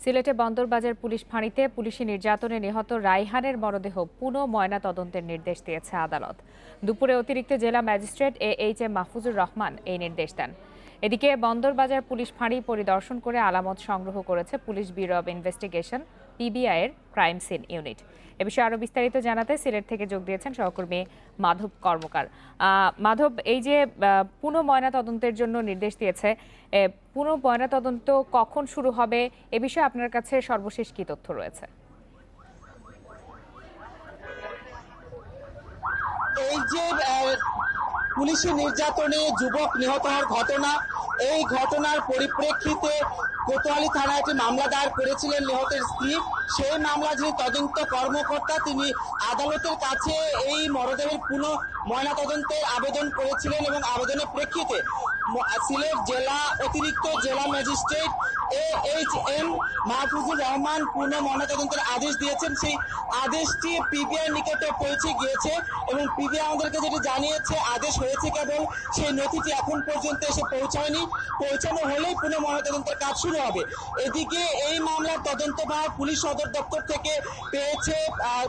সিলেটে বন্দরবাজার পুলিশ ফাঁড়িতে পুলিশি নির্যাতনে নিহত রায়হানের মরদেহ পুনঃ ময়না তদন্তের নির্দেশ দিয়েছে আদালত। দুপুরে অতিরিক্ত জেলা ম্যাজিস্ট্রেট AHM মাহফুজুর রহমান এই নির্দেশ দেন। এদিকে বন্দরবাজার পুলিশ ফাঁড়ি পরিদর্শন করে আলামত সংগ্রহ করেছে police bureau of investigation PBI এর ক্রাইম সিন ইউনিট। এ বিষয়ে আরো বিস্তারিত জানাতে সিলেট থেকে যোগ দিয়েছেন সহকর্মী মাধব কর্মকার। মাধব, এই যে পুনঃ ময়না তদন্তের জন্য নির্দেশ দিয়েছে, পুনঃ ময়না তদন্ত কখন শুরু হবে এ বিষয়ে আপনার কাছে সর্বশেষ কি তথ্য রয়েছে? এই যে পুলিশি নির্যাতনে যুবক নিহত হওয়ার ঘটনা, এই ঘটনার পরিপ্রেক্ষিতে কোতোয়ালি থানায় একটি মামলা দায়ের করেছিলেন নিহতের স্ত্রী। সেই মামলা যিনি তদন্ত কর্মকর্তা, তিনি আদালতের কাছে এই মরদেহের পুনঃ ময়নাতদন্তের আবেদন করেছিলেন এবং আবেদনের প্রেক্ষিতে সিলেট জেলা অতিরিক্ত জেলা ম্যাজিস্ট্রেট AHM মাহফুজুর রহমান পুনঃ ময়নাতদন্তের আদেশ দিয়েছেন। সেই আদেশটি PBI নিকটে পৌঁছে গিয়েছে এবং PBI আমাদেরকে যেটি জানিয়েছে, আদেশ হয়েছে কেবল, সেই নথিটি এখন পর্যন্ত এসে পৌঁছায়নি। পৌঁছানো হলেই পুনঃ ময়নাতদন্তের কাজ শুরু হবে। এদিকে এই মামলার তদন্তভার পুলিশ সদর দপ্তর থেকে পেয়েছে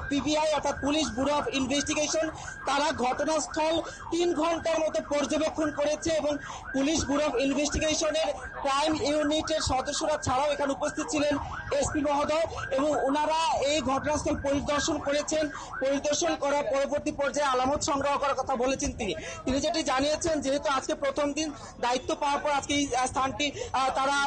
PBI অর্থাৎ পুলিশ ব্যুরো অফ ইনভেস্টিগেশন। তারা ঘটনাস্থল 3 ঘন্টার মতো পর্যবেক্ষণ করেছে এবং পুলিশ ব্যুরো অফ ইনভেস্টিগেশনের ক্রাইম ইউনিটের সদস্যরা ছাড়াও এখানে উপস্থিত ছিলেন SP মহোদয় এবং ওনারা এই ঘটনাস্থল পরিদর্শন করেছেন। পরিদর্শন করার পরবর্তী পর্যায়ে আলামত সংগ্রহ করার কথা বলেছেন তিনি যেটি জানিয়েছেন, যেহেতু আজকে প্রথম দিন দায়িত্ব পাওয়ার পর আজকে এই স্থানটি তারা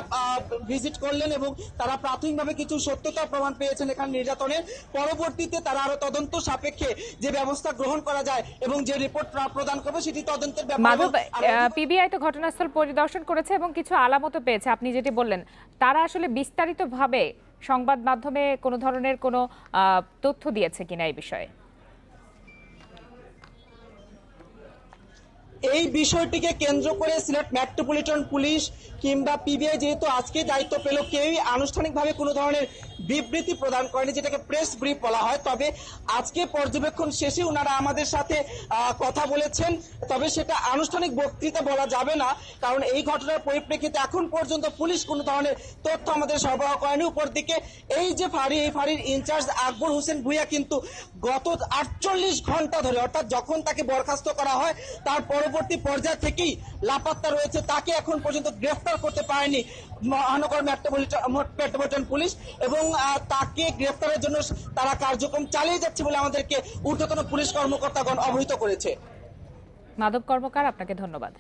ভিজিট করলেন এবং তারা প্রাথমিকভাবে কিছু সত্যতা প্রমাণ পেয়েছেন এখানে নির্যাতনের। পরবর্তীতে তারা আরো তদন্ত সাপেক্ষে যে ব্যবস্থা গ্রহণ করা যায় এবং যে রিপোর্ট প্রদান করবে সেটি তদন্তের ব্যাপারে। PBI তো ঘটনাস্থল পরিদর্শন করেছে এবং কিছু আলামতও পেয়েছে, আপনি যেটি বললেন। তারা আসলে বিস্তারিতভাবে সংবাদ মাধ্যমে কোনো ধরনের কোনো তথ্য দিয়েছে কিনা এই বিষয়ে? এই বিষয়টিকে কেন্দ্র করে সিলেট মেট্রোপলিটন পুলিশ কিংবা PBI যেহেতু আজকে দায়িত্ব পেল, কেউই আনুষ্ঠানিকভাবে কোনো ধরনের বিবৃতি প্রদান করেনি, যেটাকে প্রেস ব্রিফ বলা হয়। তবে আজকে পর্যবেক্ষণ শেষে ওনারা আমাদের সাথে কথা বলেছেন, তবে সেটা আনুষ্ঠানিক বক্তৃতা বলা যাবে না, কারণ এই ঘটনার পরিপ্রেক্ষিতে এখন পর্যন্ত পুলিশ কোনো ধরনের তথ্য আমাদের সরবরাহ করেনি। উপর দিকে এই যে ফাঁড়ি, এই ফাঁড়ির ইনচার্জ আকবর হোসেন ভুইয়া কিন্তু গত 48 ঘন্টা ধরে, অর্থাৎ যখন তাকে বরখাস্ত করা হয় তার পরবর্তী পর্যায় থেকেই লাপাত্তা রয়েছে। তাকে এখন পর্যন্ত গ্রেফতার করতে পারেনি মহানগর মেট্রোপলিটন পুলিশ এবং তাকে গ্রেফতারের জন্য তারা কার্যক্রম চালিয়ে যাচ্ছে বলে আমাদেরকে ঊর্ধ্বতন পুলিশ কর্মকর্তাগণ অবহিত করেছে। মাধব কর্মকার, আপনাকে ধন্যবাদ।